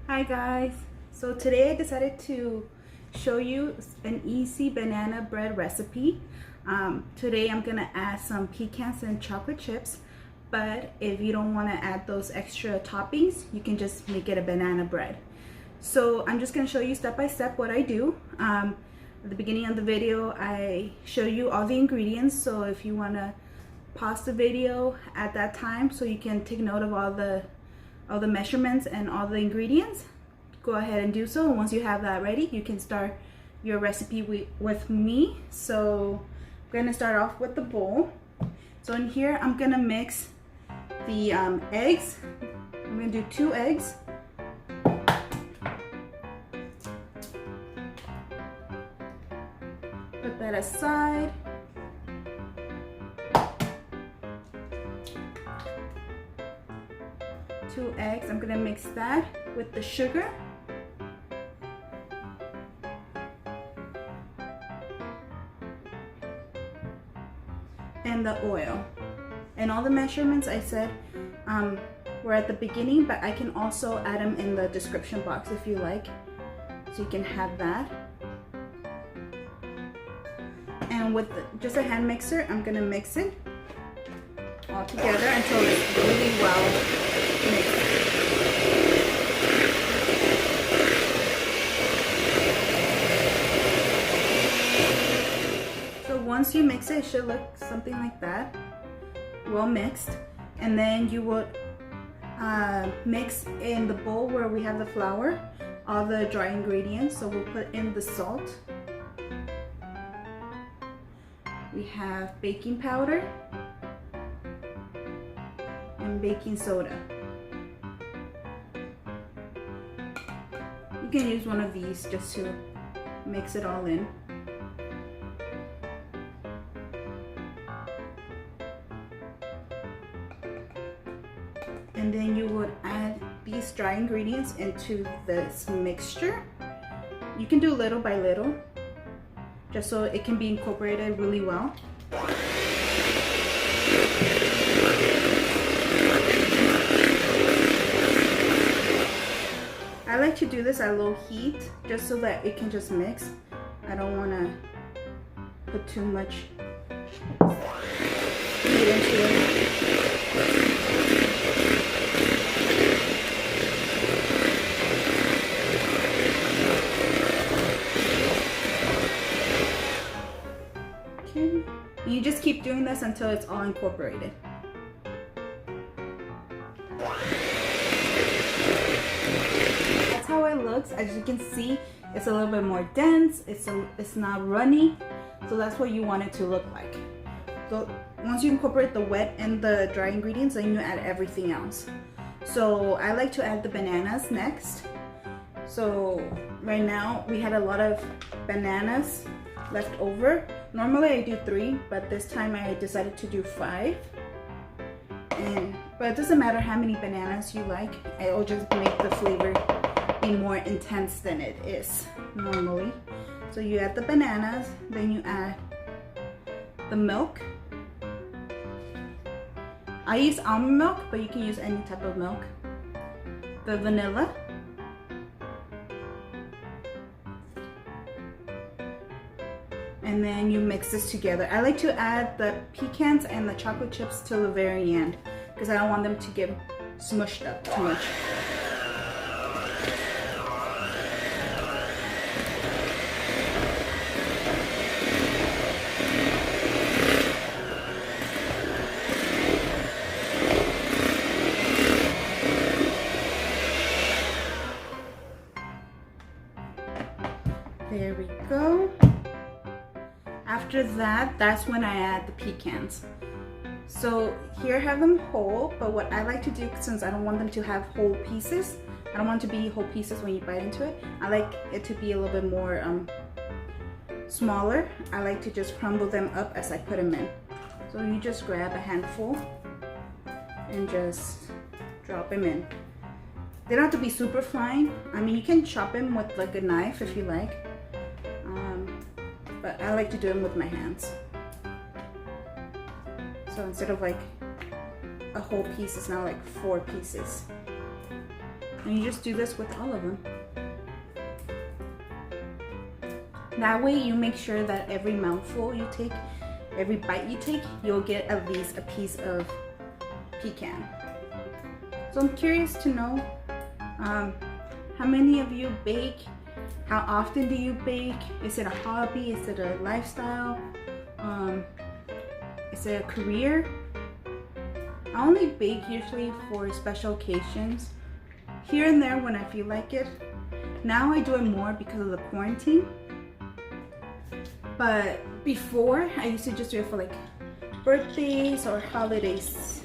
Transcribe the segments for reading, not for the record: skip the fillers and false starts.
Hi guys, so today I decided to show you an easy banana bread recipe. Today I'm gonna add some pecans and chocolate chips, but if you don't want to add those extra toppings, you can just make it a banana bread. So I'm just gonna show you step by step what I do. At the beginning of the video I show you all the ingredients, so if you want to pause the video at that time so you can take note of all the measurements and all the ingredients, go ahead and do so. And once you have that ready, you can start your recipe with me. So I'm gonna start off with the bowl. So in here I'm gonna mix the eggs. I'm gonna do 2 eggs. Put that aside. Two eggs. I'm gonna mix that with the sugar. And the oil. And all the measurements I said were at the beginning, but I can also add them in the description box if you like, so you can have that. And with just a hand mixer, I'm gonna mix it all together until it's really well mixed. So once you mix it, it should look something like that, well mixed. And then you would mix in the bowl where we have the flour all the dry ingredients. So we'll put in the salt. We have baking powder and baking soda. You can use one of these just to mix it all in. And then you would add these dry ingredients into this mixture. You can do little by little, just so it can be incorporated really well. I like to do this at low heat just so that it can just mix. I don't want to put too much heat into it. Okay. You just keep doing this until it's all incorporated. That's how it looks. As you can see, it's a little bit more dense. It's not runny. So that's what you want it to look like. So once you incorporate the wet and the dry ingredients, then you add everything else. So I like to add the bananas next. So right now we had a lot of bananas left over. Normally I do 3, but this time I decided to do 5. But it doesn't matter how many bananas you like. It'll just make the flavor be more intense than it is normally. So you add the bananas, then you add the milk. I use almond milk, but you can use any type of milk. The vanilla. And then you mix this together. I like to add the pecans and the chocolate chips till the very end because I don't want them to get smushed up too much. There we go. After that, that's when I add the pecans. So here I have them whole, but what I like to do, since I don't want them to have whole pieces, I don't want it to be whole pieces when you bite into it. I like it to be a little bit more smaller. I like to just crumble them up as I put them in. So you just grab a handful and just drop them in. They don't have to be super fine. I mean, you can chop them with like a knife if you like. But I like to do them with my hands. So instead of like a whole piece, it's now like 4 pieces. And you just do this with all of them. That way you make sure that every mouthful you take, every bite you take, you'll get at least a piece of pecan. So I'm curious to know how many of you bake? How often do you bake? Is it a hobby? Is it a lifestyle? Is it a career? I only bake usually for special occasions, here and there when I feel like it. Now I do it more because of the quarantine. But before, I used to just do it for like birthdays or holidays,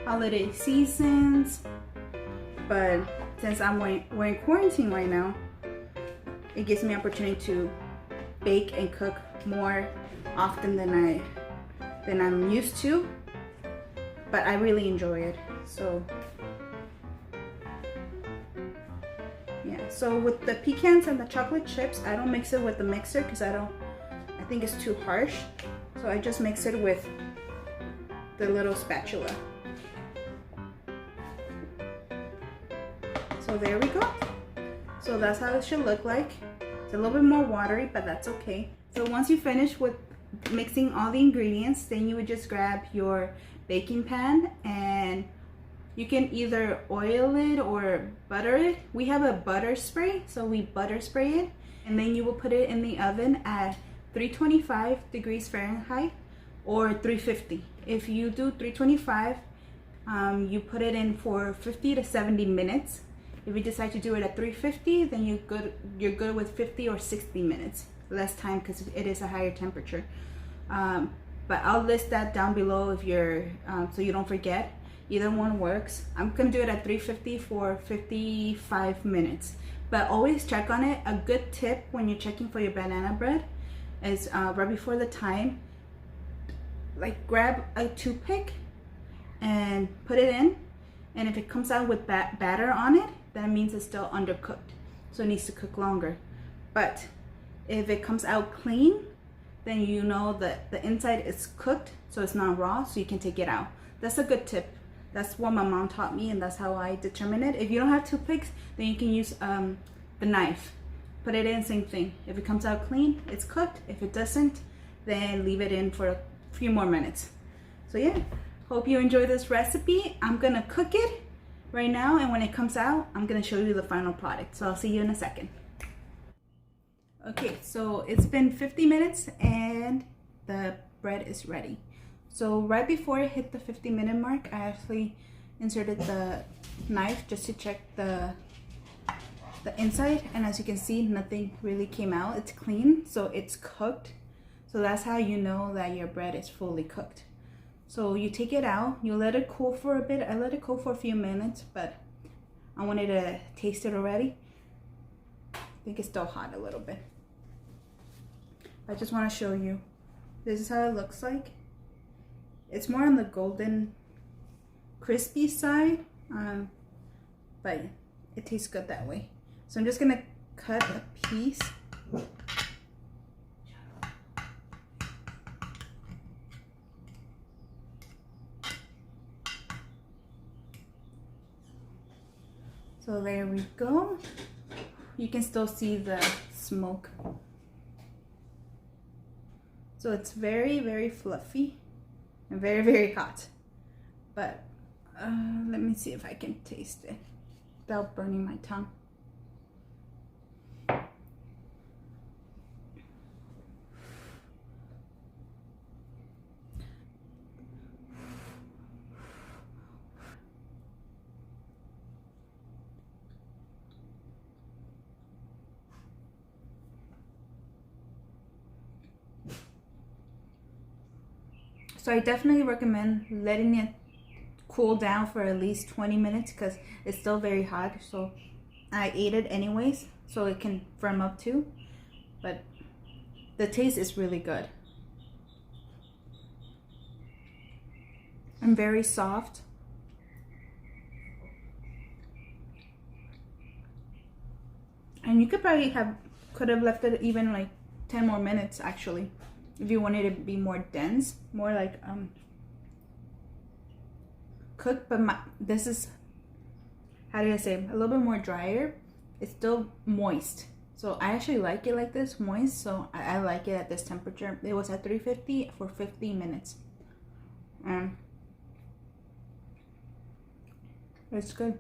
holiday seasons. But since we're in quarantine right now, it gives me opportunity to bake and cook more often than I'm used to. But I really enjoy it. So yeah, so with the pecans and the chocolate chips, I don't mix it with the mixer because I think it's too harsh. So I just mix it with the little spatula. So there we go. So that's how it should look like. It's a little bit more watery, but that's okay. So once you finish with mixing all the ingredients, then you would just grab your baking pan and you can either oil it or butter it. We have a butter spray, so we butter spray it, and then you will put it in the oven at 325 degrees Fahrenheit or 350. If you do 325, you put it in for 50 to 70 minutes. If you decide to do it at 350, then you're good with 50 or 60 minutes. Less time because it is a higher temperature. But I'll list that down below if you're so you don't forget. Either one works. I'm gonna do it at 350 for 55 minutes. But always check on it. A good tip when you're checking for your banana bread is right before the time, like grab a toothpick and put it in, and if it comes out with batter on it, that means it's still undercooked, so it needs to cook longer. But if it comes out clean, then you know that the inside is cooked, so it's not raw, so you can take it out. That's a good tip. That's what my mom taught me, and that's how I determine it. If you don't have toothpicks, then you can use the knife. Put it in, same thing. If it comes out clean, it's cooked. If it doesn't, then leave it in for a few more minutes. So yeah, hope you enjoy this recipe. I'm gonna cook it right now, and when it comes out, I'm gonna show you the final product. So I'll see you in a second. Okay, so it's been 50 minutes and the bread is ready. So right before it hit the 50-minute mark, I actually inserted the knife just to check the inside, and as you can see, nothing really came out. It's clean, so it's cooked. So that's how you know that your bread is fully cooked. So you take it out, you let it cool for a bit. I let it cool for a few minutes, but I wanted to taste it already. I think it's still hot a little bit. I just want to show you. This is how it looks like. It's more on the golden crispy side, but it tastes good that way. So I'm just gonna cut a piece. So there we go. You can still see the smoke. So it's very, very fluffy and very, very hot. But let me see if I can taste it without burning my tongue. So I definitely recommend letting it cool down for at least 20 minutes because it's still very hot. So I ate it anyways, so it can firm up too. But the taste is really good and very soft. And you could probably could have left it even like 10 more minutes actually, if you wanted it to be more dense, more like cooked. But this is how do I say, a little bit more drier. It's still moist. So I actually like it like this, moist. So I like it at this temperature. It was at 350 for 15 minutes. It's good.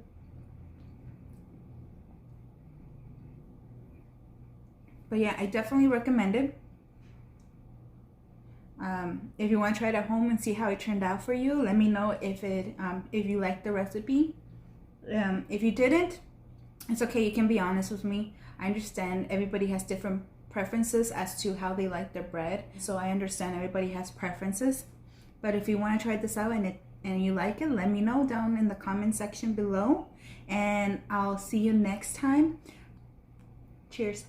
But yeah, I definitely recommend it. If you want to try it at home and see how it turned out for you, let me know if you like the recipe. If you didn't, it's okay. You can be honest with me. I understand everybody has different preferences as to how they like their bread. So I understand everybody has preferences. But if you want to try this out and you like it, let me know down in the comment section below. And I'll see you next time. Cheers.